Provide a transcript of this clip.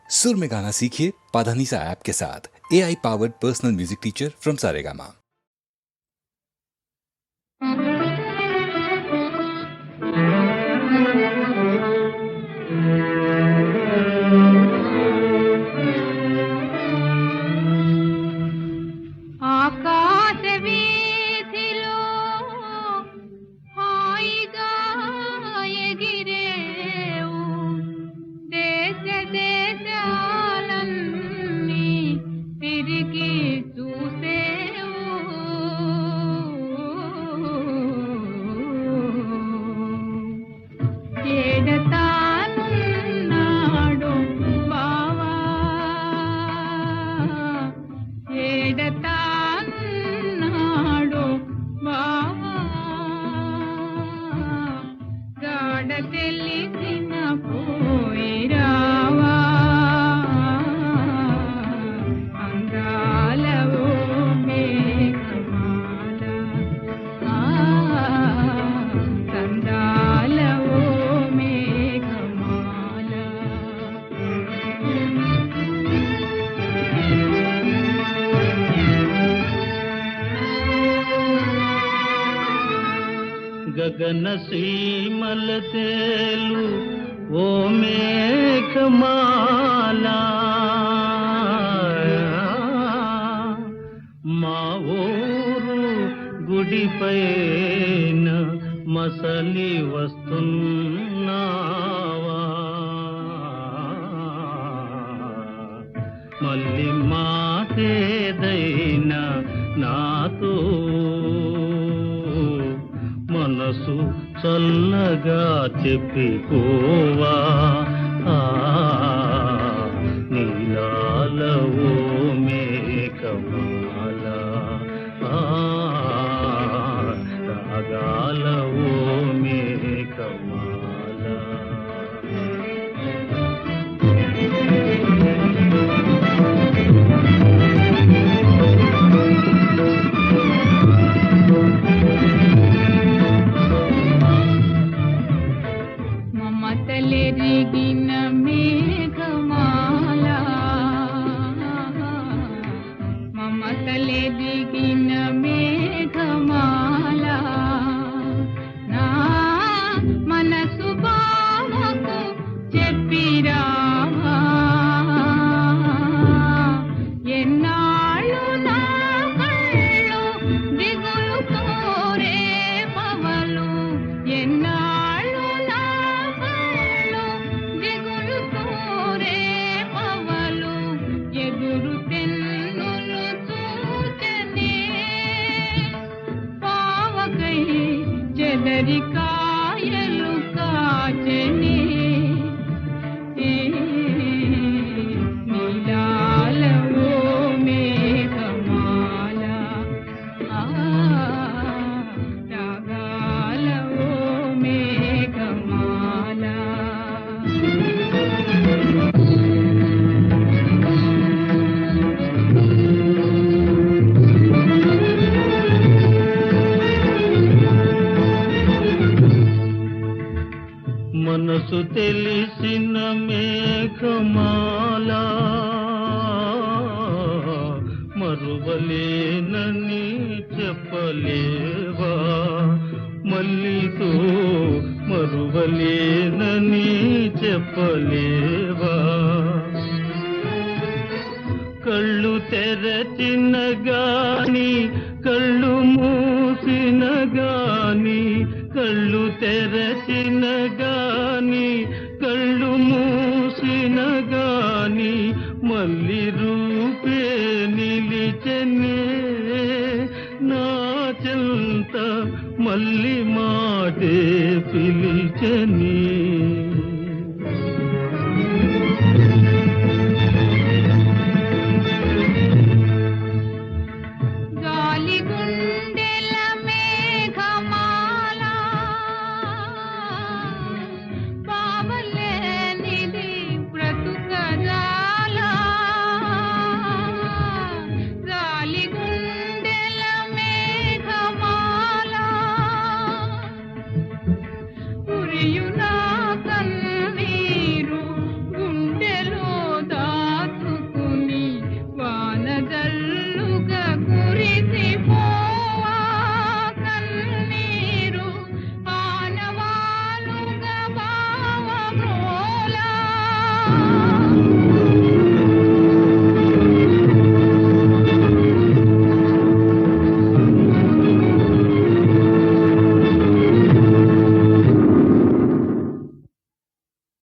सुर में गाना सीखिए पाधानीसा ऐप के साथ। AI powered personal music teacher from Saregama. ఆకాశ వీధిలో హాయిగా ఎగిరేవు, దేశ దేశాలన్నీ తిరిగి చూసేవు. ఏడతానున్నాడు బావా, ఏడతానున్నాడు బావా, గాఢ తెలిసిన పోయిరావా, అందాల ఓ మేఘమాల, సందాల ఓ మేఘమాల. గగన సీమల తేలు ఓ మేఘమాల, మా ఊరు గుడిపైన మసలి వస్తున్నావా, మళ్ళీ మాటేదైనా నాతో మనసు చల్లగా చెప్పిపోవా, నీలాల ఓ మేఘమాల, రాగాల ఓ మేఘమాల. మమతలెరిగిన మేఘమాల, మమతలెరిగిన మేఘమాల, నా మనసు బావకు చెప్పిరావా, ఎన్నాళ్ళు నా కళ్ళు దిగులుతో రేపవలు, ఎన్నాళ్ళు నా కళ్ళు దిగులుతో రేపవలు, ఎదురు తెన్నులు చూచనే పావకై చెదరి కాయలు కాచనే. నీలాల ఓ మేఘమాల, రాగాల ఓ మేఘమాల. మనసు తెలిసిన మేఘమాల, మరువలేనని చెప్పలేవా, మల్లితో మరువలేనని చెప్పలేవా, కళ్ళు తెరచిన గాని కళ్ళు మూసిన గాని, కళ్ళు తెరచిన